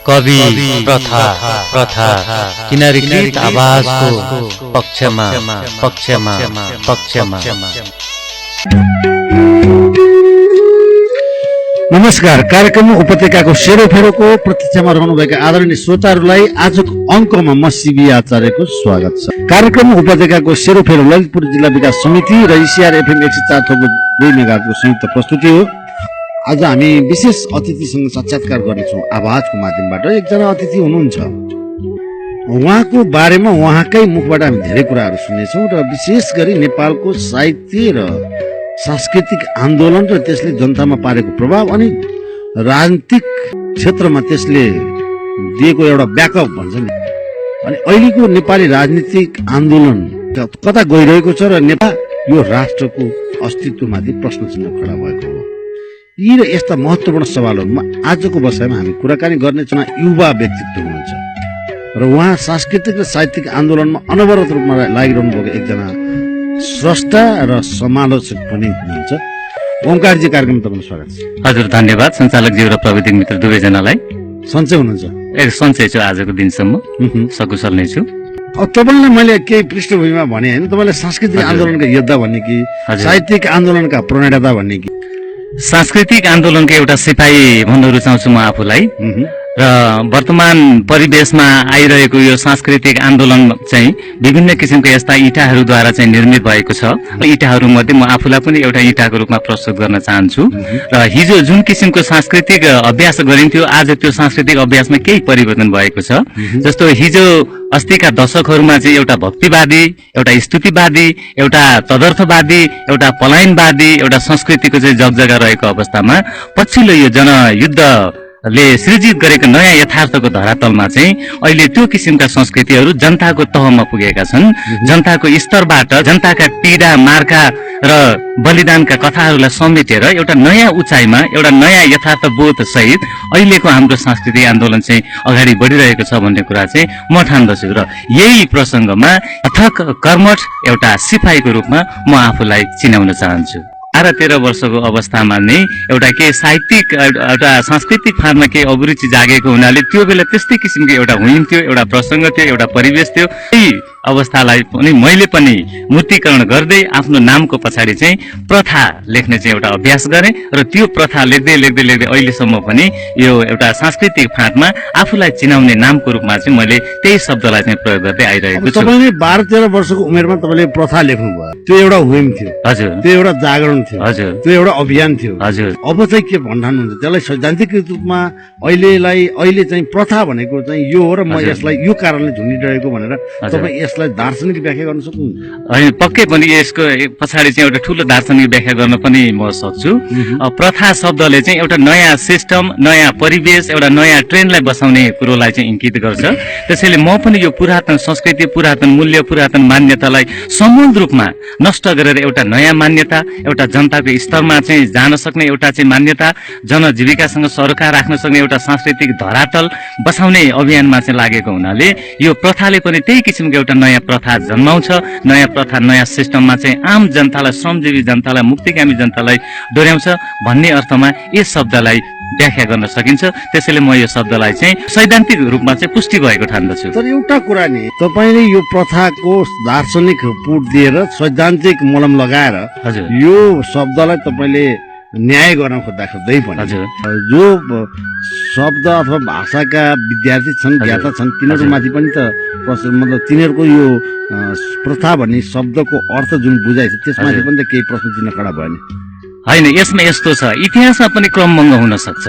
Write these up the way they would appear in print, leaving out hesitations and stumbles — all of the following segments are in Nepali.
कवि प्रथा प्रथा किनारीकृत आवाजको पक्षमा पक्षमा पक्षमा। नमस्कार। कार्यक्रम उपत्यकाको सेरोफेरोको प्रतीक्षामा रहनुभएका आदरणीय श्रोताहरूलाई आजको अङ्कमा म सीबी आचार्यको स्वागत छ। कार्यक्रम उपत्यकाको सेरोफेरो ललितपुर जिल्ला विकास समिति र इसिआर एफएम 104.2 मेगाहर्जको संयुक्त प्रस्तुति हो। आज हामी विशेष अतिथिसँग साक्षात्कार गर्नेछौँ आवाजको माध्यमबाट। एकजना अतिथि हुनुहुन्छ, उहाँको बारेमा उहाँकै मुखबाट हामी धेरै कुराहरू सुन्नेछौँ र विशेष गरी नेपालको साहित्य र सांस्कृतिक आन्दोलन र त्यसले जनतामा पारेको प्रभाव अनि राजनीतिक क्षेत्रमा त्यसले दिएको एउटा ब्याकअप भन्छ नि, अनि अहिलेको नेपाली राजनीतिक आन्दोलन कता गइरहेको छ र नेपाल यो राष्ट्रको अस्तित्वमाथि प्रश्न चिन्ह खडा भएको हो। यी र यस्ता महत्त्वपूर्ण सवालहरूमा आजको बसाइमा हामी कुराकानी गर्नेछौँ। युवा व्यक्तित्व हुनुहुन्छ र उहाँ सांस्कृतिक र साहित्यिक आन्दोलनमा अनवरत रूपमा लागिरहनु भएको एकजना स्रष्टा र समालोचक पनि हुनुहुन्छ। ओमकारजी, कार्यक्रम तपाईँलाई स्वागत छ। हजुर, धन्यवाद सञ्चालकज्यू र प्रविधिक मित्र दुवैजनालाई। सन्चै हुनुहुन्छ? सन्चै छु, आजको दिनसम्म सकुशल नै छु। तपाईँलाई मैले केही पृष्ठभूमिमा भने होइन, तपाईँले सांस्कृतिक आन्दोलनका योद्धा भन्ने कि साहित्यिक आन्दोलनका प्रणेता भन्ने कि? सांस्कृतिक आन्दोलनको एउटा सिपाही भन्न रुचाउँछु म आफूलाई। र वर्तमान परिवेशमा आइरहेको यो सांस्कृतिक आन्दोलन चाहिँ विभिन्न किसिमको यस्ता इँटाहरूद्वारा चाहिँ निर्मित भएको छ। इँटाहरू मध्ये म आफूलाई पनि एउटा इँटाको रूपमा प्रस्तुत गर्न चाहन्छु। र हिजो जुन किसिमको सांस्कृतिक अभ्यास गरिन्थ्यो, आज त्यो सांस्कृतिक अभ्यासमा केही परिवर्तन भएको छ। जस्तो हिजो अस्तिका दशकहरूमा चाहिँ एउटा भक्तिवादी, एउटा स्तुतिवादी, एउटा तदर्थवादी, एउटा पलायनवादी, एउटा संस्कृतिको चाहिँ जगजगा रहेको अवस्थामा पछिल्लो यो जनयुद्धले सृजित गरेको नयाँ यथार्थको धरातलमा चाहिँ अहिले त्यो किसिमका संस्कृतिहरू जनताको तहमा पुगेका छन्। जनताको स्तरबाट जनताका पीडा, मार्का र बलिदानका कथाहरूलाई समेटेर एउटा नयाँ उचाइमा, एउटा नयाँ यथार्थ बोध सहित अहिलेको हाम्रो सांस्कृतिक आन्दोलन चाहिँ अगाडि बढिरहेको छ भन्ने कुरा चाहिँ म ठान्दछु। र यही प्रसङ्गमा अथक कर्मठ एउटा सिपाहीको रूपमा म आफूलाई चिनाउन चाहन्छु। 12-13 वर्षको अवस्थामा नै एउटा के साहित्यिक एउटा सांस्कृतिक फाँटमा केही अभिरुचि जागेको हुनाले त्यो बेला त्यस्तै किसिमको एउटा हुइन थियो, एउटा प्रसङ्ग थियो, एउटा परिवेश थियो। त्यही अवस्थालाई पनि मैले पनि मूर्तिकरण गर्दै आफ्नो नामको पछाडि चाहिँ प्रथा लेख्ने चाहिँ एउटा अभ्यास गरेँ र त्यो प्रथा लेख्दै लेख्दै लेख्दै अहिलेसम्म पनि यो एउटा सांस्कृतिक फाँटमा आफूलाई चिनाउने नामको रूपमा चाहिँ मैले त्यही शब्दलाई चाहिँ प्रयोग गर्दै आइरहेको छु। तपाईँले 12-13 वर्षको उमेरमा तपाईँले प्रथा लेख्नुभयो, त्यो एउटा हुइम थियो। हजुर, त्यो एउटा जागरण थियो। हजुर, त्यो एउटा अभियान थियो। हजुर, अब चाहिँ के भन्नुहुन्छ त्यसलाई सैद्धान्तिक रूपमा? अहिले चाहिँ प्रथा भनेको चाहिँ यो हो र म यसलाई यो कारणले झुन्डिरहेको भनेर तपाईँ यसलाई दार्शनिक व्याख्या गर्न सक्नुहुन्छ? होइन, पक्कै पनि यसको पछाडि चाहिँ एउटा ठुलो दार्शनिक व्याख्या गर्न पनि म सक्छु। प्रथा शब्दले चाहिँ एउटा नयाँ सिस्टम, नयाँ परिवेश, एउटा नयाँ ट्रेन्डलाई बसाउने कुरोलाई चाहिँ इङ्गित गर्छ। त्यसैले म पनि यो पुरातन संस्कृति, पुरातन मूल्य, पुरातन मान्यतालाई समूल रूपमा नष्ट गरेर एउटा नयाँ मान्यता, एउटा जनताको स्तरमा चाहिँ जान सक्ने एउटा चाहिँ मान्यता, जनजीविकासँग सरोकार राख्न सक्ने एउटा सांस्कृतिक धरातल बसाउने अभियानमा चाहिँ लागेको हुनाले यो प्रथाले पनि त्यही किसिमको एउटा नयाँ प्रथा जन्माउँछ। नयाँ प्रथा नयाँ सिस्टममा चाहिँ आम जनतालाई, श्रमजीवी जनतालाई, मुक्तिकामी जनतालाई डोर्याउँछ भन्ने अर्थमा यस शब्दलाई व्याख्या गर्न सकिन्छ। त्यसैले म यो शब्दलाई चाहिँ सैद्धान्तिक रूपमा चाहिँ पुष्टि भएको ठान्दछु। तर एउटा कुरा नि, तपाईँले यो प्रथाको दार्शनिक पुट दिएर सैद्धान्तिक मलम लगाएर यो शब्दलाई तपाईँले न्याय गर्न खोज्दै पनि जो शब्द अथवा भाषाका विद्यार्थी छन्, ज्ञाता छन्, तिनीहरूमाथि पनि त मतलब तिनीहरूको यो प्रथा भन्ने शब्दको अर्थ जुन बुझाइ छ त्यसमाथि पनि त केही प्रश्न चिन्ह खडा भयो नि? होइन, यसमा यस्तो छ, इतिहासमा पनि क्रमभङ्ग हुन सक्छ।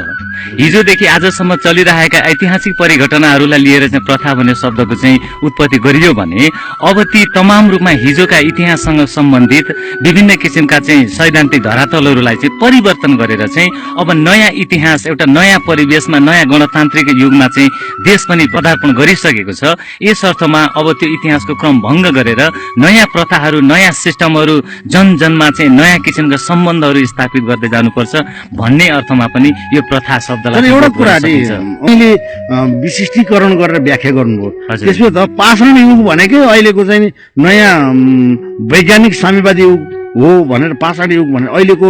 हिजोदेखि आजसम्म चलिरहेका ऐतिहासिक परिघटनाहरूलाई लिएर चाहिँ प्रथा भन्ने शब्दको चाहिँ उत्पत्ति गरियो भने अब ती तमाम रूपमा हिजोका इतिहाससँग सम्बन्धित विभिन्न किसिमका चाहिँ सैद्धान्तिक धरातलहरूलाई चाहिँ परिवर्तन गरेर चाहिँ अब नयाँ इतिहास, एउटा नयाँ परिवेशमा, नयाँ गणतान्त्रिक युगमा चाहिँ देश पनि पदार्पण गरिसकेको छ। यस अर्थमा अब त्यो इतिहासको क्रम भङ्ग गरेर नयाँ प्रथाहरू, नयाँ सिस्टमहरू, जनजनमा चाहिँ नयाँ किसिमका सम्बन्धहरू स्थापित गर्दै जानुपर्छ भन्ने अर्थमा पनि यो प्रथा शब्दलाई एउटा कुरा अहिले विशिष्टीकरण गरेर व्याख्या गर्नुभयो। त्यसमा त पाषाण युग भनेकै अहिलेको चाहिँ नयाँ वैज्ञानिक साम्यवादी युग हो भनेर पाषाण युग भनेर अहिलेको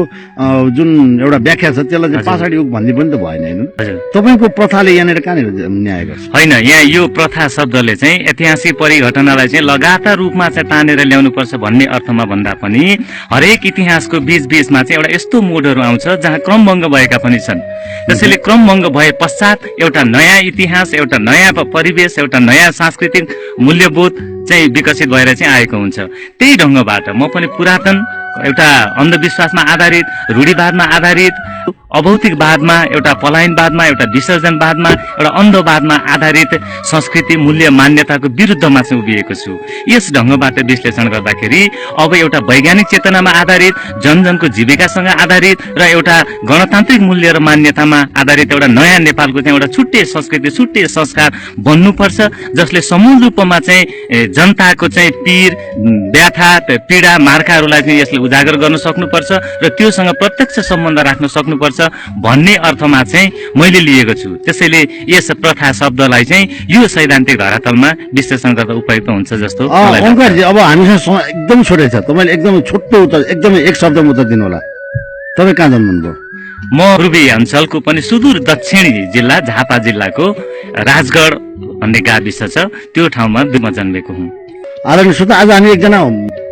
जुन एउटा व्याख्या छ त्यसलाई चाहिँ पाषाण युग भन्ने पनि त भएन हैन तपाईको प्रथाले यहाँनिर कहाँनिर न्याय गर्छ होइन यहाँ यो प्रथा शब्दले चाहिँ ऐतिहासिक परिघटनालाई चाहिँ लगातार रूपमा चाहिँ तानेर ल्याउनु पर्छ भन्ने अर्थमा भन्दा पनि हरेक इतिहासको बीचमा चाहिँ एउटा यस्तो मोडहरू आउँछ जहाँ क्रमभङ्ग भएका पनि छन् त्यसैले क्रमभङ्ग भए पश्चात एउटा नयाँ इतिहास एउटा नयाँ परिवेश एउटा नयाँ सांस्कृतिक मूल्यबोध चाहिँ विकसित भएर चाहिँ आएको हुन्छ त्यही ढङ्गबाट म पनि पुरातन एउटा अन्धविश्वासमा आधारित रूढिवादमा आधारित अभौतिकवादमा एउटा पलायनवादमा एउटा विसर्जनवादमा एउटा अन्धवादमा आधारित संस्कृति मूल्य मान्यताको विरुद्धमा चाहिँ उभिएको छु यस ढङ्गबाट विश्लेषण गर्दाखेरि अब एउटा वैज्ञानिक चेतनामा आधारित जनजनको जीविकासँग आधारित र एउटा गणतान्त्रिक मूल्य र मान्यतामा आधारित एउटा नयाँ नेपालको चाहिँ एउटा छुट्टै संस्कृति छुट्टै संस्कार बन्नुपर्छ जसले समूल रूपमा चाहिँ जनताको चाहिँ पीर व्याथा पीडा मार्काहरूलाई चाहिँ यसले उजागर गर्न सक्नुपर्छ र त्योसँग प्रत्यक्ष सम्बन्ध राख्न सक्नुपर्छ भन्ने अर्थमा चाहिँ मैले लिएको छु त्यसैले यस प्रथा शब्दलाई चाहिँ यो सैद्धान्तिक धरातलमा विश्लेषण गर्दा उपयुक्त हुन्छ जस्तो ओंकारजी अब हामीसँग एकदम छोटै छ तपाईले एकदम छोटो उत्तर एकदमै एक शब्दमा उत्तर दिनु होला तपाई कहाँ जन्मनुभयो म पूर्वी अञ्चलको पनि सुदूर दक्षिणी जिल्ला झापा जिल्लाको राजगढ भन्ने गाविस छ त्यो ठाउँमा म जन्मेको हुँ आदरणीय श्रोता आज हामी एकजना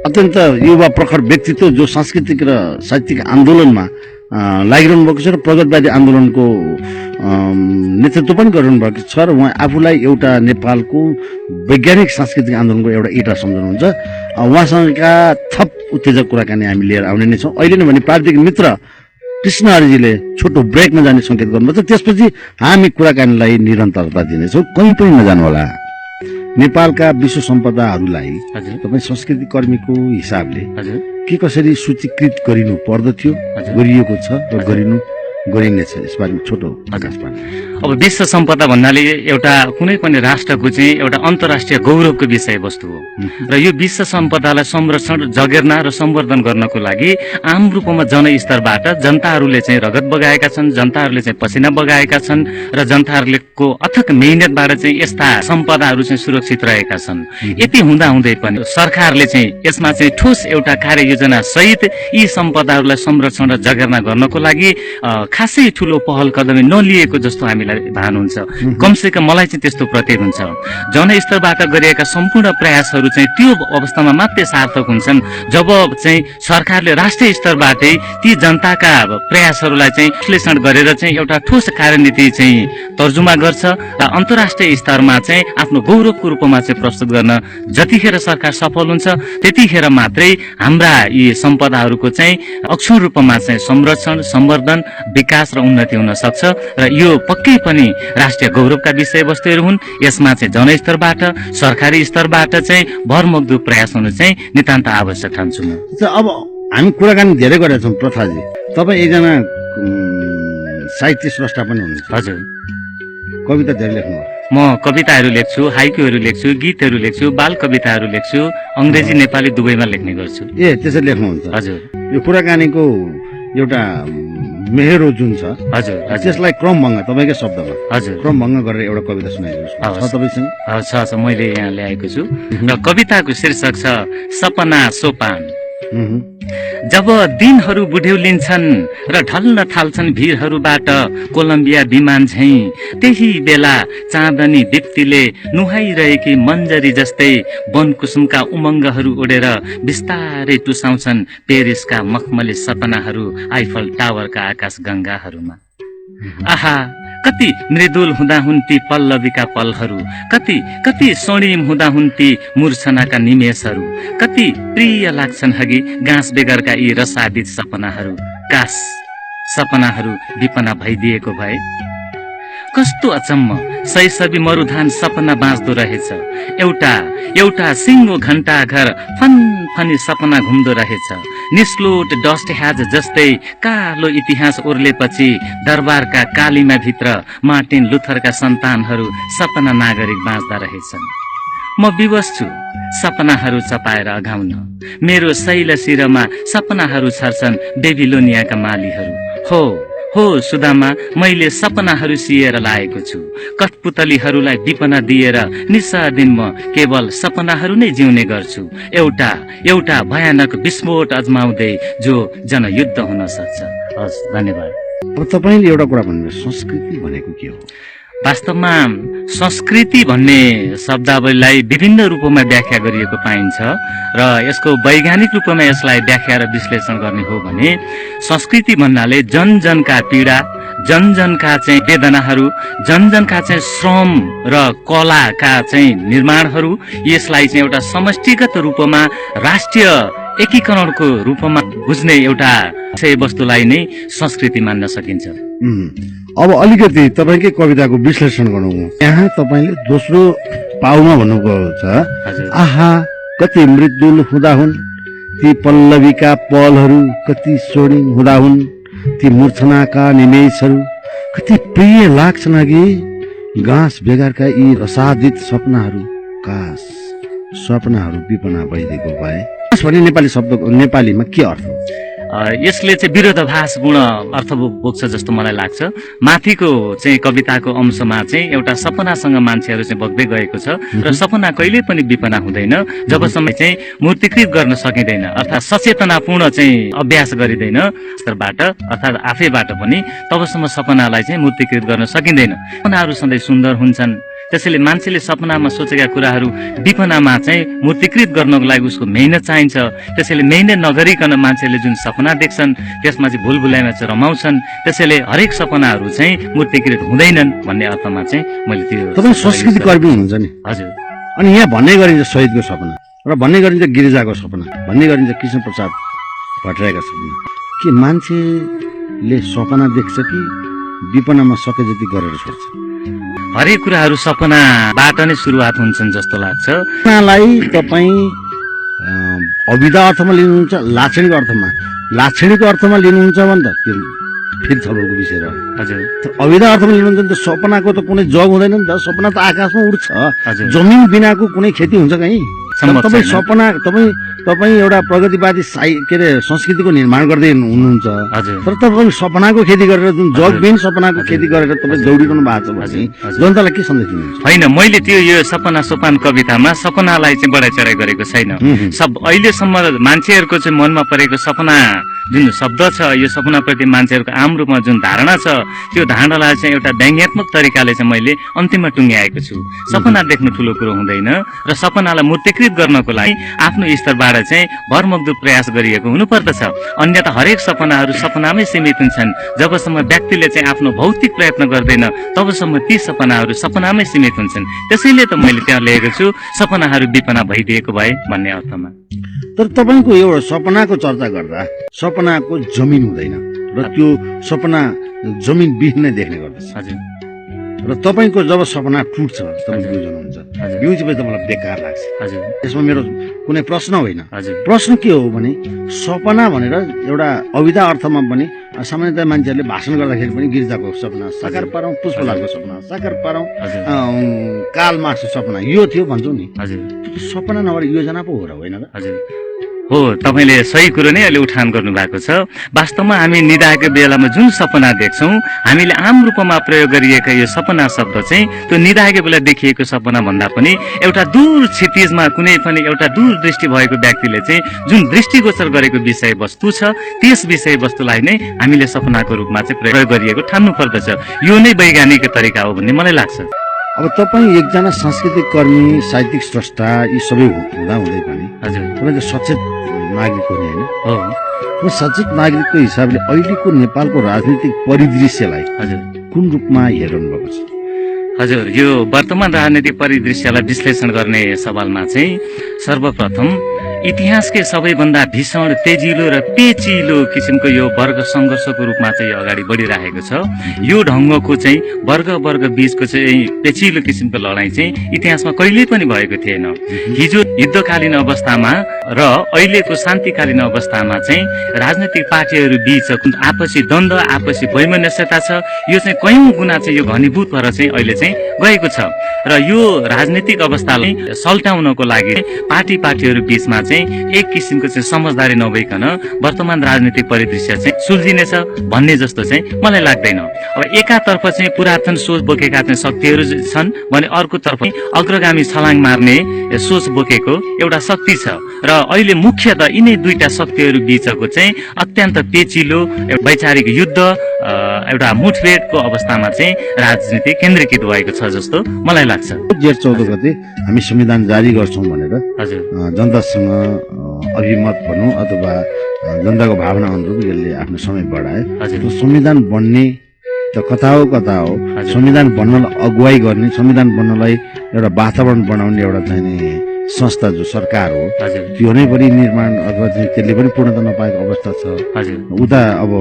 अत्यन्त युवा प्रखर व्यक्तित्व जो सांस्कृतिक र साहित्यिक आन्दोलनमा लागिरहनु भएको छ र प्रगतिवादी आन्दोलनको नेतृत्व पनि गरिरहनु भएको छ र उहाँ आफूलाई एउटा नेपालको वैज्ञानिक सांस्कृतिक आन्दोलनको एउटा इटा सम्झनुहुन्छ उहाँसँगका थप उत्तेजक कुराकानी हामी लिएर आउने नै छौँ अहिले नै भने प्राविधिक मित्र कृष्ण हरिजीले छोटो ब्रेकमा जाने सङ्केत गर्नुभएको छ त्यसपछि हामी कुराकानीलाई निरन्तरता दिनेछौँ कहीँ पनि नजानु होला नेपालका विश्व सम्पदाहरूलाई तपाईँ संस्कृति कर्मीको हिसाबले के कसरी सूचीकृत गरिनु पर्दथ्यो गरिएको छ र गरिनेछ यसबारेमा छोटो आकाश पार्नु अब विश्व सम्पदा भन्नाले एउटा कुनै पनि राष्ट्रको चाहिँ एउटा अन्तर्राष्ट्रिय गौरवको विषयवस्तु हो र यो विश्व सम्पदालाई संरक्षण जगेर्ना र सम्वर्धन गर्नको लागि आम रूपमा जनस्तरबाट जनताहरूले चाहिँ रगत बगाएका छन् जनताहरूले चाहिँ पसिना बगाएका छन् र जनताहरूको अथक मेहनतबाट चाहिँ यस्ता सम्पदाहरू चाहिँ सुरक्षित रहेका छन् यति हुँदाहुँदै पनि सरकारले चाहिँ यसमा चाहिँ ठोस एउटा कार्ययोजना सहित यी सम्पदाहरूलाई संरक्षण र जगेर्ना गर्नको लागि खासै ठुलो पहल कदमी नलिएको जस्तो हामीलाई भान हुन्छ कमसेकम मलाई चाहिँ त्यस्तो प्रतीत हुन्छ जनस्तरबाट गरिएका सम्पूर्ण प्रयासहरू चाहिँ त्यो अवस्थामा मात्रै सार्थक हुन्छन् जब चाहिँ सरकारले राष्ट्रिय स्तरबाटै ती जनताका प्रयासहरूलाई चाहिँ विश्लेषण गरेर चाहिँ एउटा ठोस कार्यनीति चाहिँ तर्जुमा गर्छ र अन्तर्राष्ट्रिय स्तरमा चाहिँ आफ्नो गौरवको रूपमा चाहिँ प्रस्तुत गर्न जतिखेर सरकार सफल हुन्छ त्यतिखेर मात्रै हाम्रा यी सम्पदाहरूको चाहिँ अक्षुण रूपमा चाहिँ संरक्षण सम्वर्धन विकास र उन्नति हुन सक्छ र यो पक्कै पनि राष्ट्रिय गौरवका विषयवस्तुहरू हुन् यसमा चाहिँ जनस्तरबाट सरकारी स्तरबाट चाहिँ भरमग्दो प्रयास हुनु चाहिँ नितान्त आवश्यक ठान्छु म अब हामी कुराकानी धेरै गरेका छौँ प्रथाजी तपाईँ एकजना साहित्य स्रष्टा पनि हुनुहुन्छ हजुर कविता धेरै लेख्नु म कविताहरू लेख्छु हाइकुहरू लेख्छु गीतहरू लेख्छु बाल कविताहरू लेख्छु अङ्ग्रेजी नेपाली दुवैमा लेख्ने गर्छु त्यसरी लेख्नुहुन्छ हजुर यो कुराकानीको एउटा मेहेरो जुन छ हजुर त्यसलाई क्रमभङ्ग तपाईँकै शब्दमा हजुर क्रमभङ्ग गरेर एउटा कविता सुनाइदिनुहोस् छ मैले यहाँ ल्याएको छु र कविताको शीर्षक छ सपना सोपान जब दिनहरू बुढ्यौलिन्छन् र ढल्न थाल्छन् भिरहरूबाट कोलम्बिया विमान झैं त्यही बेला चाँदनी दीप्तिले नुहाइरहेकी मन्जरी जस्तै वनकुसुमका उमङ्गहरू उडेर बिस्तारै टुसाउँछन् पेरिसका मखमली सपनाहरू आइफल टावरका आकाश गङ्गाहरूमा आहा कति मृदुल हुँदा हुन् ती पल्लवीका पलहरू कति कति स्वर्णिम हुँदा हुन् ती मूर्छनाका निमेषहरू कति प्रिय लाग्छन् हगी गाँस बेगरका यी रसादित सपनाहरू काश सपनाहरू विपना भइदिएको भए कस्तो अचम्म शैशवी मरुधान सपना बाँच्दो रहेछ एउटा एउटा सिङ्गो घण्टा घर फनफनी सपना घुम्दो रहेछ निस्लोट डस्ट ह्याज जस्तै कालो इतिहास ओर्लेपछि दरबारका कालीमा भित्र मार्टिन लुथरका सन्तानहरू सपना नागरिक बाँच्दा रहेछन् म विवश छु सपनाहरू चपाएर अघाउन मेरो शैल शिरमा सपनाहरू छर्छन् बेबिलोनियाका मालीहरू हो हो सुदामा, मैले सपनाहरू सिएर लागेको छु। कठपुतलीहरूलाई विपना दिएर निस्सा दिन म केवल सपनाहरू नै जिउने गर्छु। एउटा एउटा भयानक विस्फोट अजमाउँदै जो जनयुद्ध हुन सक्छ। हस्, धन्यवाद। अब तपाईँले एउटा कुरा भन्नुभयो, संस्कृति भनेको के हो? वास्तवमा संस्कृति भन्ने शब्दावलीलाई विभिन्न रूपमा व्याख्या गरिएको पाइन्छ र यसको वैज्ञानिक रूपमा यसलाई व्याख्या र विश्लेषण गर्ने हो भने संस्कृति भन्नाले जनजनका पीडा, जनजनका चाहिँ वेदनाहरू, जनजनका चाहिँ श्रम र कलाका चाहिँ निर्माणहरू, यसलाई चाहिँ एउटा समष्टिगत रूपमा राष्ट्रिय एकीकरणको रूपमा बुझ्ने एउटा विषय वस्तुलाई नै संस्कृति मान्न सकिन्छ। अब अलिकति तपाईँकै कविताको विश्लेषण गरौँ। यहाँ तपाईँले दोस्रो पाउमा भन्नुभएको छ, आहा कति मृदुल हुँदा हुन् ती पल्लवीका पलहरू, कति स्वर्णिम हुँदा हुन् ती मूर्छनाका निमेषहरू, कति प्रिय लाग्छन् अघि घाँस बेगारका यी रसादित सपनाहरू। काश सपनाहरू विपना भइदिएको भए। भन्ने नेपाली शब्दको नेपालीमा के अर्थ हो? यसले चाहिँ विरोधाभासपूर्ण अर्थ बोक्छ जस्तो मलाई लाग्छ। माथिको चाहिँ कविताको अंशमा चाहिँ एउटा सपनासँग मान्छेहरू चाहिँ बग्दै गएको छ र सपना कहिले पनि विपना हुँदैन जबसम्म चाहिँ मूर्तिकृत गर्न सकिँदैन, अर्थात् सचेतनापूर्ण चाहिँ अभ्यास गरिँदैन स्तरबाट अर्थात् आफैबाट पनि, तबसम्म सपनालाई चाहिँ मूर्तिकृत गर्न सकिँदैन। सपनाहरू सधैँ सुन्दर हुन्छन्, त्यसैले मान्छेले सपनामा सोचेका कुराहरू विपनामा चाहिँ मूर्तिकृत गर्नको लागि उसको मेहनत चाहिन्छ। त्यसैले मेहनत नगरिकन मान्छेले जुन सपना देख्छन् त्यसमा चाहिँ भुलभुलाइमा चाहिँ रमाउँछन्। त्यसैले हरेक सपनाहरू चाहिँ मूर्तिकृत हुँदैनन् भन्ने अर्थमा चाहिँ मैले त्यो। तपाईँ संस्कृति कर्मी हुनुहुन्छ नि? हजुर। अनि यहाँ भन्ने गरिन्छ शहीदको सपना र भन्ने गरिन्छ गिरिजाको सपना, भन्ने गरिन्छ कृष्ण प्रसाद भट्टराईका सपना। के मान्छेले सपना देख्छ कि विपनामा सके जति गरेर छोड्छ? हरेक कुराहरू सपनाबाट नै सुरुवात हुन्छन् जस्तो लाग्छ। सपनालाई तपाईँ अविधा अर्थमा लिनुहुन्छ, लाक्षणिक अर्थमा? लाक्षणिक अर्थमा लिनुहुन्छ भने त त्यो फेरि छलफलको विषय रह्यो। हजुर। अविधा अर्थमा लिनुहुन्छ भने त सपनाको त कुनै जग हुँदैन नि त, सपना त आकाशमा उड्छ। हजुर। जमिन बिनाको कुनै खेती हुन्छ कहीँ? तपाईँ सपना तपाईँ एउटा प्रगतिवादी के अरे संस्कृतिको निर्माण गर्दै हुनुहुन्छ, तर तपाईँ सपनाको खेती गरेर जुन जगबिन सपनाको खेती गरेर तपाईँ दौडिरहनु भएको छ भने जनतालाई के सन्देश दिनुहुन्छ? होइन, मैले त्यो यो सपना सोपान कवितामा सपनालाई चाहिँ बढाइ चढाइ गरेको छैन। अहिलेसम्म मान्छेहरूको चाहिँ मनमा परेको सपना जुन शब्द छ, यो सपनाप्रति मान्छेहरूको आम रूपमा जुन धारणा छ, त्यो धारणालाई चाहिँ एउटा व्यङ्ग्यात्मक तरिकाले चाहिँ मैले अन्तिममा टुङ्ग्याएको छु। सपना देख्नु ठुलो कुरो हुँदैन र सपनालाई मूर्तिकृत गर्नको लागि आफ्नो स्तरबाट चाहिँ भरमग्दो प्रयास गरिएको हुनुपर्दछ। अन्यथा हरेक सपनाहरू सपनामै सीमित हुन्छन्। जबसम्म व्यक्तिले चाहिँ आफ्नो भौतिक प्रयत्न गर्दैन तबसम्म ती सपनाहरू सपनामै सीमित हुन्छन्। त्यसैले त मैले त्यहाँ लेखेको छु सपनाहरू विपना भइदिएको भए भन्ने अर्थमा। तर तपाईँको एउटा सपनाको चर्चा गर्दा सपनाको जमिन हुँदैन र त्यो सपना जमिन बिहीन नै देख्ने गर्दछ। हजुर। र तपाईँको जब सपना टुट्छ, तपाईँ बुझ्नुहुन्छ, यो चाहिँ मलाई बेकार लाग्छ। हजुर। यसमा मेरो कुनै प्रश्न होइन। हजुर। प्रश्न के हो भने सपना भनेर एउटा अविधा अर्थमा पनि सामान्यतया मान्छेहरूले भाषण गर्दाखेरि पनि गिरिजाको सपना साकार पारौँ, पुष्पलालको सपना साकार पारौँ, काल मार्क्सको सपना यो थियो भन्छौँ नि। हजुर। सपना नभएर योजना पो हो र होइन र? हजुर हो, तपाईँले सही कुरो नै अहिले उठान गर्नु भएको छ। वास्तवमा हामी निदाएको बेलामा जुन सपना देख्छौँ, हामीले आम रूपमा प्रयोग गरिएका यो सपना शब्द चाहिँ त्यो निदाएको बेला देखिएको सपना भन्दा पनि एउटा दूर क्षितिजमा कुनै पनि एउटा दूरदृष्टि भएको व्यक्तिले चाहिँ जुन दृष्टिगोचर गरेको विषयवस्तु छ, त्यस विषयवस्तुलाई नै हामीले सपनाको रूपमा चाहिँ प्रयोग गरिएको ठान्नु पर्दछ। यो नै वैज्ञानिक तरिका हो भन्ने मलाई लाग्छ। अब तपाईँ एकजना सांस्कृतिक कर्मी, साहित्यिक स्रष्टा, यी सबै हुँदाहुँदै पनि हजुर तपाईँ त सचेत नागरिक हो नि, होइन? हो। सचेत नागरिकको हिसाबले अहिलेको नेपालको राजनीतिक परिदृश्यलाई हजुर कुन रूपमा हेर्नु भएको छ? हजुर, यो वर्तमान राजनीतिक परिदृश्यलाई विश्लेषण गर्ने सवालमा चाहिँ सर्वप्रथम इतिहासकै सबैभन्दा भीषण, तेजिलो र पेचिलो किसिमको यो वर्ग सङ्घर्षको रूपमा चाहिँ अगाडि बढिरहेको छ। यो ढङ्गको चाहिँ वर्ग बीचको चाहिँ पेचिलो किसिमको लडाइँ चाहिँ इतिहासमा कहिल्यै पनि भएको थिएन। हिजो युद्धकालीन अवस्थामा र अहिलेको शान्तिकालीन अवस्थामा चाहिँ राजनैतिक पार्टीहरू बीच आपसी द्वन्द्व आपसी वैमनस्यता छ। यो चाहिँ कयौं गुणा चाहिँ यो घनीभूत भएर चाहिँ अहिले चाहिँ गएको छ र यो राजनीतिक अवस्थालाई सल्टाउनको लागि पार्टीहरू बीचमा चाहिँ एक किसिमको चाहिँ समझदारी नभइकन वर्तमान राजनीतिक परिदृश्य चाहिँ सुल्झिनेछ भन्ने जस्तो चाहिँ मलाई लाग्दैन। अब एकातर्फ चाहिँ पुरातन सोच बोकेका चाहिँ शक्तिहरू छन् भने अर्कोतर्फ अग्रगामी छलाङ मार्ने सोच बोकेको एउटा शक्ति छ र अहिले मुख्यतः यिनै दुईटा शक्तिहरू बीचको चाहिँ अत्यन्त पेचिलो वैचारिक युद्ध एउटा मुठभेडको अवस्थामा चाहिँ राजनीति केन्द्रीकृत भएको छ जस्तो मलाई लाग्छ। जेठ 14 गते हामी संविधान जारी गर्छौं भनेर हजुर जनतासँग अभिमत भनौं अथवा जनताको भावना अनुरूप यसले आफ्नो समय बढाए। त्यो संविधान बन्ने त कता हो संविधान बन्नलाई अगुवाई गर्ने संविधान बन्नलाई एउटा वातावरण बनाउने एउटा चाहिँ संस्था जो सरकार हो त्यो नै पनि निर्माण अथवा चाहिँ त्यसले पनि पूर्णता नपाएको अवस्था छ। उता अब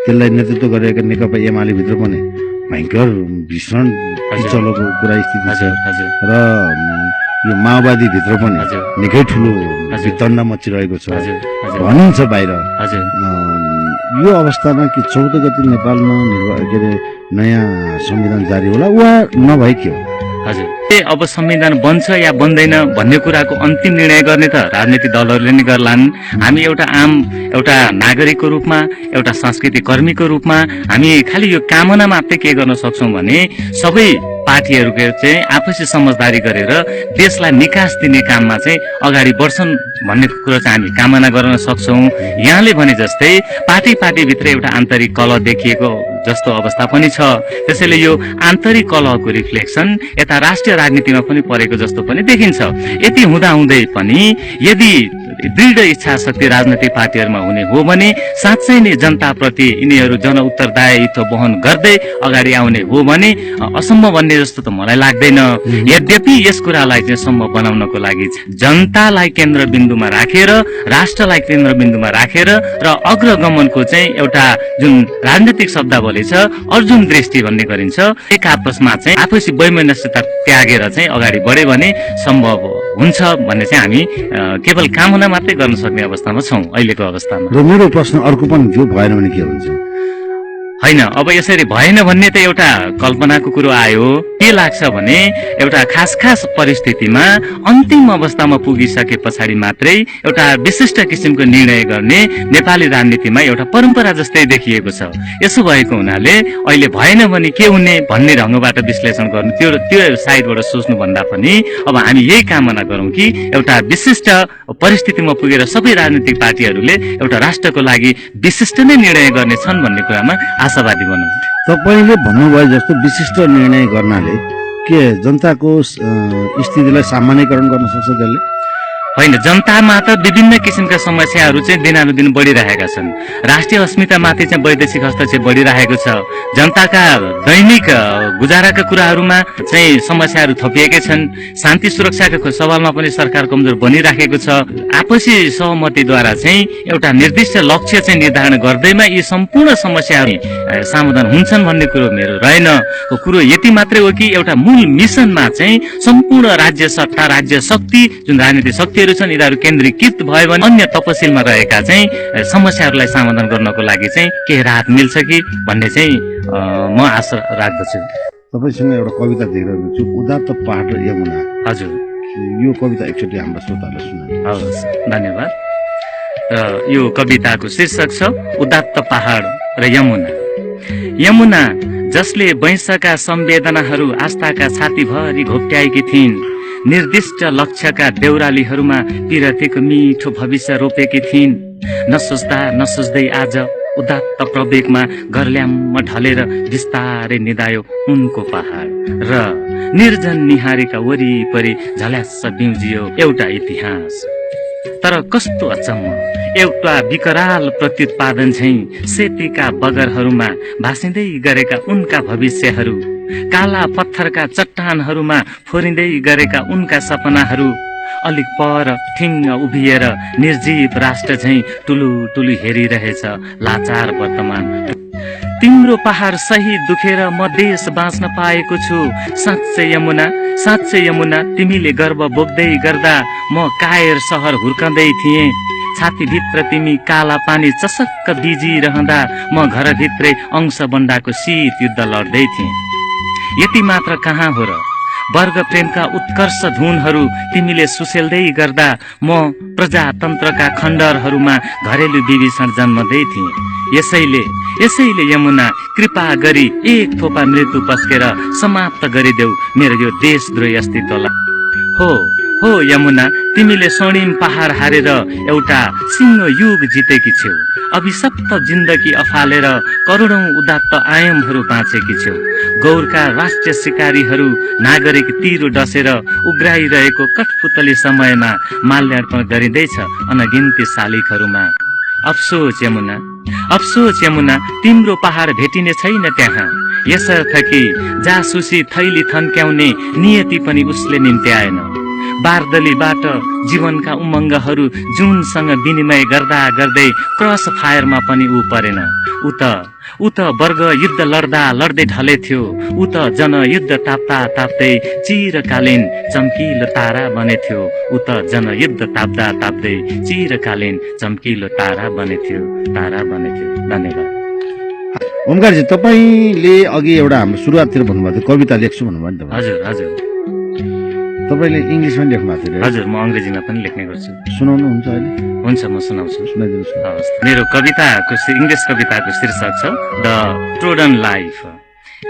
त्यसलाई नेतृत्व गरेका नेकपा एमाले भित्र पनि भयंकर भीषण चलोको कुरा स्थिति छ र यो माओवादी भित्र पनि निकै ठुलो वितण्ड मचिरहेको छ भनिन्छ बाहिर। यो अवस्थामा कि 14 गते नेपालमा नयाँ संविधान जारी होला वा नभए के हो? हजुर अब संविधान बन्छ या बन्दैन भन्ने कुराको अन्तिम निर्णय गर्ने त राजनीतिक दलहरूले नै गर्लान्। हामी एउटा नागरिकको रूपमा एउटा सांस्कृतिक कर्मीको रूपमा हामी खालि यो कामना मात्रै के गर्न सक्छौं भने सबै पार्टीहरूको चाहिँ आपसी समझदारी गरेर देशलाई निकास दिने काममा चाहिँ अगाडि बढ्छन् भन्ने कुरा चाहिँ हामी कामना गर्न सक्छौं। यहाँले भने जस्तै पार्टी भित्र एउटा आन्तरिक कलह देखिएको जस्तो अवस्था पनि छ। त्यसैले यो आन्तरिक कलहको रिफ्लेक्सन यता राष्ट्रिय राजनीतिमा पनि परेको जस्तो पनि देखिन्छ। यति हुँदाहुँदै पनि यदि दृढ इच्छा शक्ति राजनैतिक पार्टीहरूमा हुने हो भने साँच्चै नै जनताप्रति यिनीहरू जन उत्तरदायित्व वहन गर्दै अगाडि आउने हो भने असम्भव भन्ने जस्तो त मलाई लाग्दैन। यद्यपि यस कुरालाई चाहिँ सम्भव बनाउनको लागि जनतालाई केन्द्रबिन्दुमा राखेर राष्ट्रलाई केन्द्रबिन्दुमा राखेर र अग्रगमनको चाहिँ एउटा जुन राजनीतिक शब्दावली छ अर्जुन दृष्टि भन्ने गरिन्छ एक आपसमा चाहिँ आपसी वैमनस्यता त्यागेर चाहिँ अगाडि बढ्यो भने सम्भव हुन्छ भन्ने चाहिँ हामी केवल कामना मात्रै गर्न सक्ने अवस्थामा छौं अहिलेको अवस्थामा। र मेरो प्रश्न अर्को पनि थियो भएन भने के हुन्छ? हैन अब यसरी भएन भन्ने त एउटा कल्पनाको कुरो आयो। के लाग्छ भने एउटा खास परिस्थितिमा अन्तिम अवस्थामा पुगिसके पछाडि मात्रै एउटा विशिष्ट किसिमको निर्णय गर्ने नेपाली राजनीतिमा एउटा परम्परा जस्तै देखिएको छ। यसो भएको हुनाले अहिले भएन भने के हुने भन्ने ढंगबाट विश्लेषण गर्नु त्यो साइडबाट सोच्नु भन्दा पनि अब हामी यही कामना गरौं कि एउटा विशिष्ट परिस्थितिमा पुगेर सबै राजनीतिक पार्टीहरूले एउटा राष्ट्रको लागि विशिष्ट नै निर्णय गर्नेछन् भन्ने कुरामा आशावादी बनौं। तपाईले भन्नुभयो जस्तो विशिष्ट निर्णय गर्नाले के जनताको स्थितिलाई सामान्यकरण गर्न सक्छ त्यसले? होइन, जनतामा त विभिन्न किसिमका समस्याहरू चाहिँ दिनानुदिन बढिरहेका छन्। राष्ट्रिय अस्मितामाथि चाहिँ वैदेशिक हस्तक्षेप बढिरहेको छ। जनताका दैनिक गुजाराका कुराहरूमा चाहिँ समस्याहरू थपिएकै छन्। शान्ति सुरक्षाको सवालमा पनि सरकार कमजोर बनिराखेको छ। आपसी सहमतिद्वारा चाहिँ एउटा निर्दिष्ट लक्ष्य चाहिँ निर्धारण गर्दैमा यी सम्पूर्ण समस्याहरू समाधान हुन्छन् भन्ने कुरो मेरो रहेन। कुरो यति मात्रै हो कि एउटा मूल मिसनमा चाहिँ सम्पूर्ण राज्य सत्ता राज्य शक्ति जुन राजनीतिक शक्तिहरू छन् यिनीहरू केन्द्रीकृत भयो भने अन्य तपसिलमा रहेका चाहिँ समस्याहरूलाई समाधान गर्नको लागि चाहिँ केही राहत मिल्छ कि भन्ने चाहिँ म आशा राख्दछु। तपाईसँग एउटा कविता देखिरहेको छु, उदात्त पहाड र यमुना। हजुर, यो कविता एकचोटि हाम्रो श्रोताहरूलाई सुनाउनु। हवस्, धन्यवाद। यो कविताको शीर्षक छ उदात्त पहाड र यमुना। यमुना जसले वैंशका संवेदनाहरू आस्थाका छातीभरि घोप्ट्याएकी थिइन्, निर्दिष्ट लक्ष्यका देउरालीहरूमा पिरतीको मिठो भविष्य रोपेकी थिइन्। नसोच्दै आज उदात्त प्रवेगमा गर्ल्याममा ढलेर बिस्तारै निदायो उनको पहाड र निर्जन निहारेका वरिपरि झल्यास बिउजियो एउटा इतिहास। तर कस्तो अचम्म, एउटा विकराल प्रत्युत्पादन झैं सेतीका बगरहरूमा भासिँदै गरेका उनका भविष्यहरू, काला पत्थरका चट्टानहरूमा फोरिँदै गरेका उनका सपनाहरू अलिक पर ठिङ्ग उभिएर निर्जीव राष्ट्र झैं टुलु हेरिरहेछ लाचार वर्तमान। तिम्रो पहाड सही दुखेर म देश बाँच्न पाएको छु। साँच्चै यमुना तिमीले गर्व बोक्दै गर्दा म कायर सहर हुर्कँदै थिएँ। छातीभित्र तिमी काला पानी चसक्क बिजिरहँदा म घरभित्रै अंश बन्डाको शीत युद्ध लड्दै थिएँ। यति मात्र कहाँ हो र, वर्ग प्रेमका उत्कर्ष धुनहरू तिमीले सुसेल्दै गर्दा म प्रजातन्त्रका खण्डहरुमा घरेलु विभीषण जन्मदै थिएँ। यसैले यमुना कृपा गरी एक थोपा मृत्यु पस्केर समाप्त गरिदेऊ मेरो यो देशद्रोही अस्तित्वलाई। हो यमुना, तिमीले स्वर्णिम पहाड हारेर एउटा सिंह युग जितेकी छेउ। अभिशप्त जिन्दगी अफालेर करोडौं उदात्त आयामहरू बाँचेकी छेउ। गौरका राष्ट्रिय शिकारीहरू नागरिक तीर डसेर उग्राइरहेको कठपुतली समयमा माल्यार्पण गरिँदैछ अनगिन्ती शालिगहरूमा। अफसोस यमुना, तिम्रो पहाड भेटिने छैन त्यहाँ। यसर्थ कि जासुसी थैली थन्क्याउने नियति पनि उसले निम्त्याएन। बारदलीबाट जीवनका उमङ्गहरू जुनसँग विनिमय गर्दा गर्दै क्रस फायरमा पनि ऊ परेन। ऊ त वर्ग युद्ध लड्दा लड्दै ढले थियो। ऊ त जनयुद्ध ताप्दा ताप्दै चिरकालीन चम्किलो तारा बनेथ्यो। धन्यवाद। ओमकारजी, तपाईँले अघि एउटा हाम्रो सुरुवाततिर भन्नुभएको थियो कविता लेख्छु भन्नुभयो नि। हजुर तपाईँले इङ्ग्लिसमा लेख्नु भएको थियो? हजुर, म अङ्ग्रेजीमा पनि लेख्ने गर्छु। सुनाउनुहुन्छ अहिले? हुन्छ, म सुनाउँछु। सुनाइदिनुहोस्। मेरो कविताको इङ्ग्लिस कविताको शीर्षक छ the trodden life.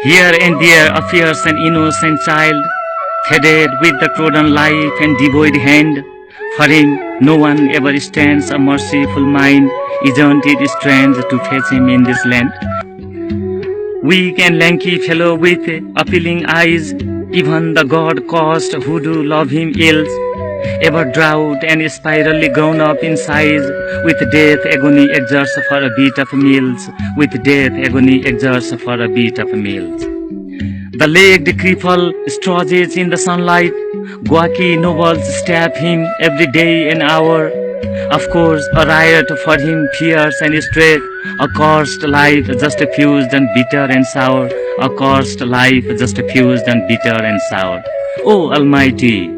Here and there appears an innocent child, faded with the trodden life and devoid hand. For him no one ever stands a merciful mind. Isn't it strange to face him in this land? Weak and lanky fellow with appealing eyes, even the God-caused who do love him ills. Ever drought and spirally grown up in size, with death agony exerts for a bit of meals. The legged cripple stretches in the sunlight. Gawky nobles stab him every day and hour. Of course, a riot for him, fierce and straight. A cursed life just fused and bitter and sour. Oh Almighty,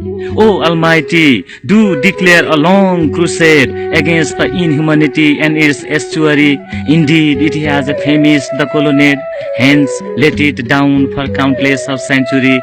do declare a long crusade against the inhumanity and its estuary. Indeed, it has famished the colonnade. Hence, let it down for countless of century.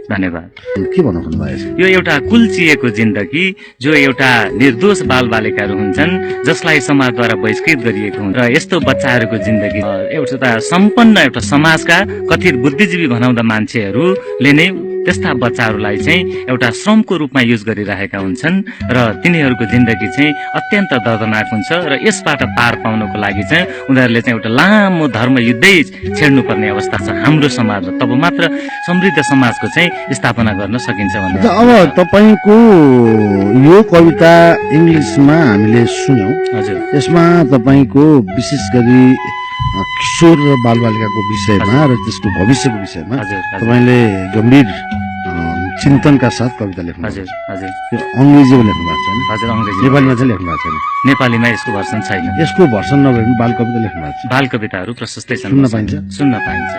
धन्यवाद। के भन्नु खोज्नुभएको? यो एउटा कुल्चिएको जिन्दगी, जो एउटा निर्दोष बालबालिकाहरू हुन्छन् जसलाई समाजद्वारा बहिष्कृत गरिएको हुन्छ, र यस्तो बच्चाहरूको जिन्दगी एउटा सम्पन्न एउटा समाजका कथित बुद्धिजीवी भनाउँदा मान्छेहरूले नै त्यस्ता बच्चाहरूलाई चाहिँ एउटा श्रमको रूपमा युज गरिरहेका हुन्छन् र तिनीहरूको जिन्दगी चाहिँ अत्यन्त दर्दनाक हुन्छ। र यसबाट पार पाउनको लागि चाहिँ उनीहरूले चाहिँ एउटा लामो धर्मयुद्धै छेड्नुपर्ने अवस्था छ हाम्रो समाजमा। तब मात्र समृद्ध समाजको चाहिँ स्थापना गर्न सकिन्छ भन्ने। अब तपाईँको यो कविता इङ्ग्लिसमा हामीले सुन्यौँ। हजुर, यसमा तपाईँको विशेष गरी किशोर र बालबालिकाको विषयमा र त्यसको भविष्यको विषयमा तपाईँले गम्भीर चिन्तनका साथ कविता लेख्नु। हजुर, त्यो अङ्ग्रेजीमा लेख्नु भएको छैन? हजुर, अङ्ग्रेजी। नेपालीमा चाहिँ लेख्नु भएको छैन? नेपालीमा यसको भर्सन छैन। यसको भर्सन नभए पनि बाल कविता लेख्नु भएको छ? बाल कविताहरू प्रशस्तै छन्, सुन्न पाइन्छ।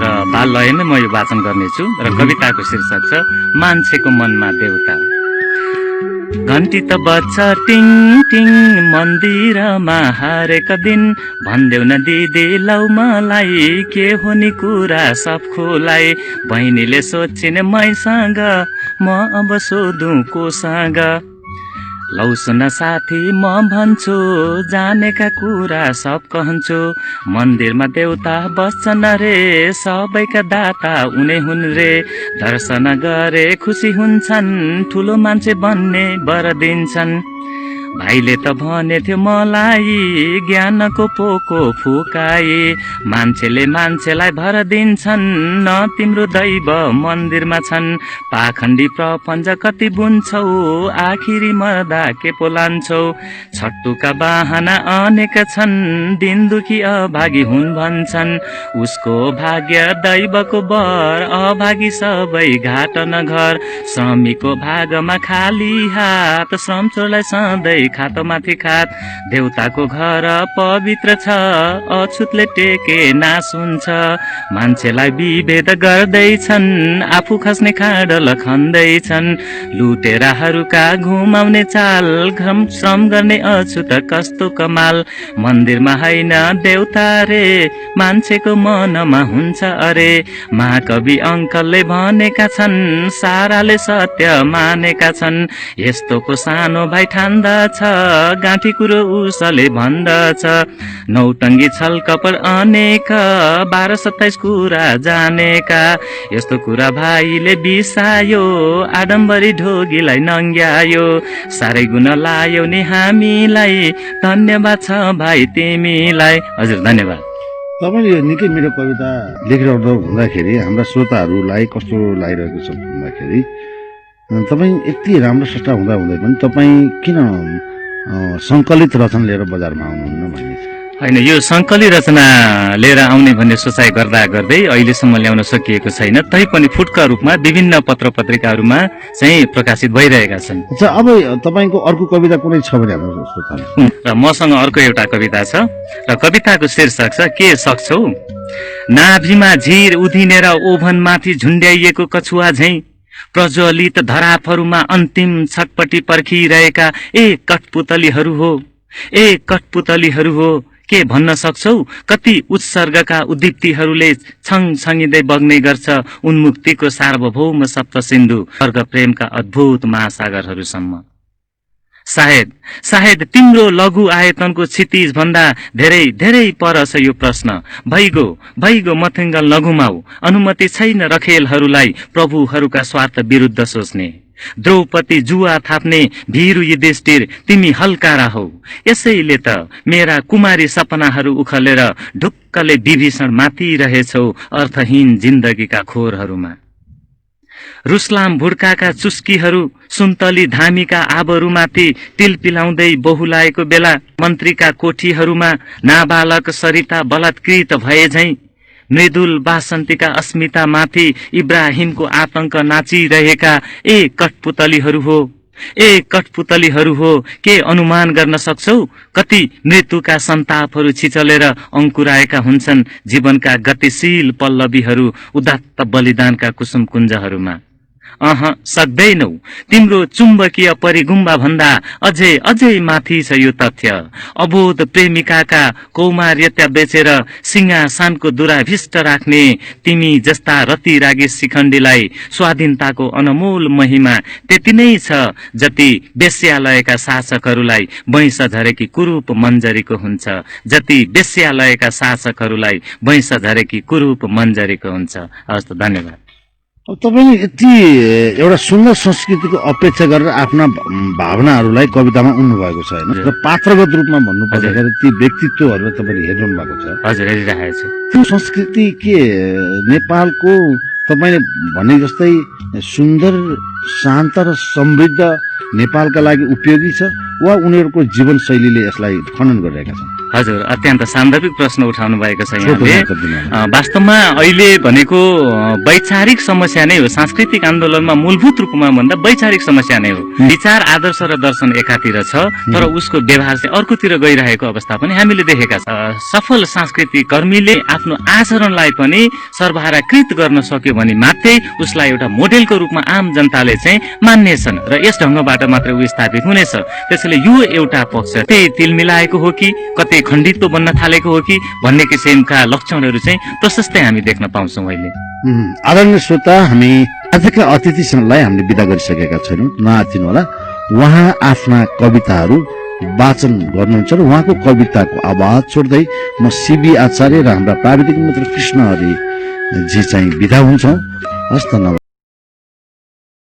र बाल लयमै म यो वाचन गर्नेछु। र कविताको शीर्षक छ मान्छेको मनमा देउता। घन्टी त बज्छ टिङ टिङ मन्दिरमा हरेक दिन, भन्देऊ न दिदी लौ मलाई के हो नि कुरा सब खोलाई। बहिनीले सोचिन मैसँग म अब सोधुँ कोसँग, लौ सुन साथी म भन्छु जानेका कुरा सब कहन्छु। मन्दिरमा देउता बस्छन् रे सबैका दाता उनै हुन् रे, दर्शन गरे खुसी हुन्छन् ठुलो मान्छे बन्ने वर दिन्छन्। भाइले त भने थियो मलाई ज्ञानको पोको फुकाए, मान्छेले मान्छेलाई भर दिन्छन् न तिम्रो दैव मन्दिरमा छन्। पाखण्डी प्रपञ्च कति बुन्छौ आखिरी मर्दा के पोलान्छौ, छट्टुका बाहना अनेक छन् दिन दुखी अभागी हुन् भन्छन्। उसको भाग्य दैवको बर अभागी सबै घाट नघर, श्रमिकको भागमा खाली हात श्रम चोरलाई सधैँ सँगै खातमाथि खात देउताको घर पवित्र छ अछुतले टेके नाश हुन्छ मान्छेलाई विभेद गर्दैछन् आफू खस्ने खाडल खन्दैछन् लुटेराहरूका घुमाउने चाल श्रम गर्ने अछुत कस्तो कमाल मन्दिरमा होइन देउता रे मान्छेको मनमा हुन्छ अरे महाकवि अङ्कलले भनेका छन् साराले सत्य मानेका छन् यस्तोको सानो भाइ ठान्दछ गाँठी कुरो उसले भन्दछ नौटङ्गी छल कपड अनेक 12-27 कुरा जानेका यस्तो कुरा भाइले बिसायो आडम्बरी ढोगीलाई नङ्ग्यायो साह्रै गुण लायो नि हामीलाई धन्यवाद छ भाइ तिमीलाई। हजुर धन्यवाद। तपाईँले यो निकै मिठो कविता लेखिरहँदा हुँदाखेरि हाम्रा श्रोताहरूलाई कस्तो लागिरहेको छ भन्दाखेरि तपाईँ यति राम्रो स्रष्टा हुँदा हुँदै पनि तपाईँ किन सङ्कलित रचना लिएर बजारमा आउनुहुन्न भन्ने होइन यो सङ्कलित रचना लिएर आउने भन्ने सोचाइ गर्दा गर्दै अहिलेसम्म ल्याउन सकिएको छैन तैपनि फुटका रूपमा विभिन्न पत्र पत्रिकाहरूमा चाहिँ प्रकाशित भइरहेका छन्। अच्छा अब तपाईँको अर्को कविता कुनै छ भने हाम्रो श्रोताले र मसँग अर्को एउटा कविता छ र कविताको शीर्षक छ के सक्छौ नाभिमा झिर उधिनेर ओभनमाथि झुन्ड्याइएको कछुवा झैं प्रज्वलित धरापहरूमा अन्तिम छटपटी पर्खिरहेका कठपुतलीहरू हो के भन्न सक्छौ कति उत्सर्गका उद्दीप्तिहरूले छङछङिँदै बग्ने गर्छ उन्मुक्तिको सार्वभौम सप्तसिन्धु स्वर्ग प्रेमका अद्भुत महासागरहरूसम्म सायद तिम्रो लघु आयतनको क्षितिज भन्दा धेरै धेरै पर छ यो प्रश्न भइगो मथिङ्गल नघुमाऊ अनुमति छैन रखेलहरूलाई प्रभुहरूका स्वार्थ विरुद्ध सोच्ने द्रौपदी जुवा थाप्ने भीरु युधिष्ठिर तिमी हल्का रहौ यसैले त मेरा कुमारी सपनाहरू उखलेर ढुक्कले विभीषण माथि रहेछौ अर्थहीन जिन्दगीका खोरहरूमा रुसलाम भुड्काका चुस्कीहरू सुन्तली धामीका आबरूमाथि टिल पिलाउँदै बहुलाएको बेला मन्त्रीका कोठीहरूमा नाबालक सरिता बलात्कृत भए झैं मृदुल बासन्तीका अस्मिता माथि इब्राहिमको आतंक नाचिरहेका कठपुतलीहरू हो के अनुमान गर्न सक्छौ कति मृत्युका सन्तापहरू छिचलेर अंकुराएका हुन्छन् जीवनका गतिशील पल्लवीहरू उदात्त बलिदानका कुसुम कुञ्जहरूमा सक्दैनौ तिम्रो चुम्बकीय परिगुम्बा भन्दा अझै माथि छ यो तथ्य अबोध प्रेमिकाका कौमार्यता बेचेर सिंहासनको दुराभिष्ट राख्ने तिमी जस्ता रति रागी शिखण्डीलाई स्वाधीनताको अनमोल महिमा त्यति नै छ जति वेश्यालयका शासकहरूलाई वैंश झरेकी कुरूप मञ्जरीको हुन्छ हस्त धन्यवाद। तपाईले यति एउटा सुन्दर संस्कृतिको अपेक्षा गरेर आफ्ना भावनाहरूलाई कवितामा उन्नु भएको छ हैन र पात्रगत रूपमा भन्नु पर्दाखेरि ती व्यक्तित्वहरू तपाईले हेर्नु भएको छ। हजुर हेरिरहेको छु। त्यो संस्कृति के नेपालको तपाईले भने जस्तै सुन्दर शान्त र समृद्ध नेपालका लागि उपयोगी छ वा उनीहरूको जीवनशैलीले यसलाई खण्डन गरिरहेका छन्? हजुर अत्यन्त सान्दर्भिक प्रश्न उठाउनु भएको छ यहाँले। वास्तवमा अहिले भनेको वैचारिक समस्या नै हो सांस्कृतिक आन्दोलनमा मूलभूत रूपमा भन्दा वैचारिक समस्या नै हो। विचार आदर्श र दर्शन एकातिर छ तर उसको व्यवहार चाहिँ अर्कोतिर गइरहेको अवस्था पनि हामीले देखेका छौँ। सफल सांस्कृतिक कर्मीले आफ्नो आचरणलाई पनि सर्वहाराकृत गर्न सक्यो भने मात्रै उसलाई एउटा मोडेलको रूपमा आम जनताले चाहिँ मान्नेछन् र यस ढङ्गबाट मात्रै ऊ स्थापित हुनेछ। त्यसैले यो एउटा पक्ष त्यही तिल मिलाएको हो कि कतै खण्डित बन्न थालेको हो कि भन्ने किसिमका लक्षणहरू चाहिँ प्रशस्तै हामी देख्न पाउँछौँ अहिले। आदरणीय श्रोता, हामी आजका अतिथिलाई हामीले विदा गरिसकेका छैनौँ, नआत्तिनु होला। उहाँ आफ्ना कविताहरू वाचन गर्नुहुन्छ र उहाँको कविताको आवाज छोड्दै म सीबी आचार्य र हाम्रा प्राविधिक मित्र कृष्ण हरि जी चाहिँ विदा हुन्छौँ। हस्त।